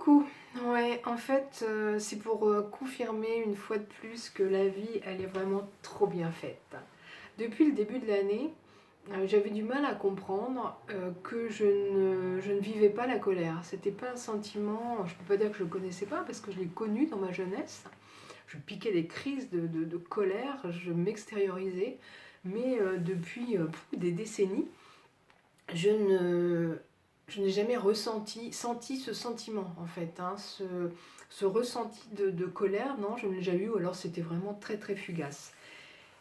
Coucou. Ouais, en fait, c'est pour confirmer une fois de plus que la vie, elle est vraiment trop bien faite. Depuis le début de l'année, j'avais du mal à comprendre que je ne vivais pas la colère. C'était pas un sentiment, je peux pas dire que je le connaissais pas parce que je l'ai connu dans ma jeunesse. Je piquais des crises de colère, je m'extériorisais, mais depuis des décennies, je ne, je n'ai jamais senti ce sentiment en fait, hein, ce ressenti de colère, non, je ne l'ai jamais eu, ou alors c'était vraiment très très fugace.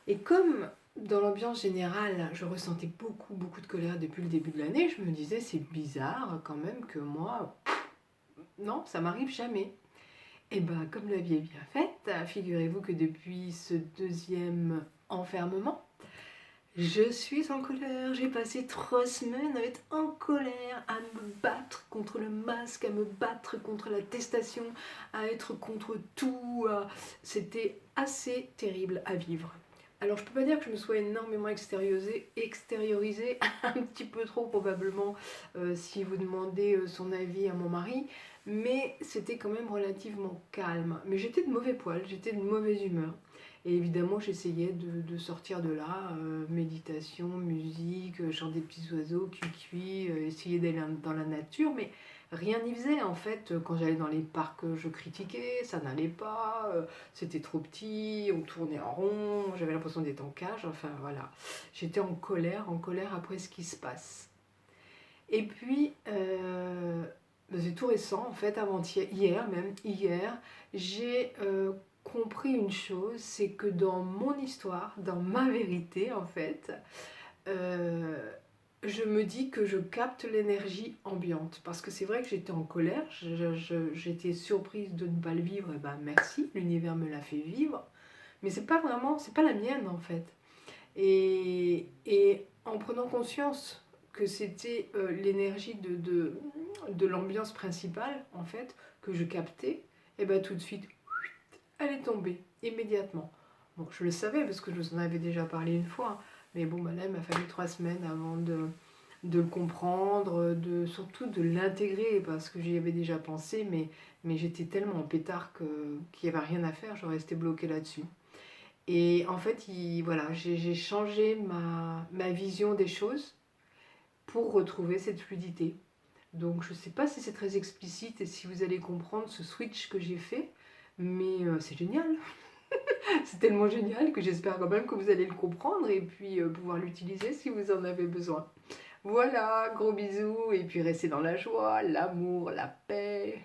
Et comme dans l'ambiance générale, je ressentais beaucoup de colère depuis le début de l'année, je me disais c'est bizarre quand même que moi, non, ça m'arrive jamais. Et ben comme la vie est bien faite, figurez-vous que depuis ce deuxième enfermement, je suis en colère, j'ai passé 3 semaines à être en colère, à me battre contre le masque, à me battre contre l'attestation, à être contre tout. C'était assez terrible à vivre. Alors je peux pas dire que je me sois énormément extériorisée un petit peu trop probablement si vous demandez son avis à mon mari, mais c'était quand même relativement calme. Mais j'étais de mauvais poil, j'étais de mauvaise humeur. Et évidemment, j'essayais de sortir de là, méditation, musique, chant des petits oiseaux, cuicui, essayer d'aller dans la nature, mais rien n'y faisait en fait. Quand j'allais dans les parcs, je critiquais, ça n'allait pas, c'était trop petit, on tournait en rond, j'avais l'impression d'être en cage, enfin voilà. J'étais en colère après ce qui se passe. Et puis, c'est tout récent, en fait, avant-hier, hier, j'ai compris une chose, c'est que dans mon histoire, dans ma vérité, en fait, euh, je me dis que je capte l'énergie ambiante. Parce que c'est vrai que j'étais en colère, j'étais surprise de ne pas le vivre, et ben merci, l'univers me l'a fait vivre. Mais c'est pas vraiment, c'est pas la mienne, en fait. Et en prenant conscience que c'était l'énergie de l'ambiance principale, en fait, que je captais, et bien tout de suite, elle est tombée, immédiatement. Bon, je le savais parce que je vous en avais déjà parlé une fois, mais bon, bah là, il m'a fallu 3 semaines avant de le comprendre, surtout de l'intégrer, parce que j'y avais déjà pensé, mais j'étais tellement en pétard qu'il n'y avait rien à faire, je restais bloquée là-dessus. Et en fait, voilà, j'ai changé ma vision des choses pour retrouver cette fluidité. Donc je ne sais pas si c'est très explicite et si vous allez comprendre ce switch que j'ai fait, mais c'est génial. C'est tellement génial que j'espère quand même que vous allez le comprendre et puis pouvoir l'utiliser si vous en avez besoin. Voilà, gros bisous et puis restez dans la joie, l'amour, la paix.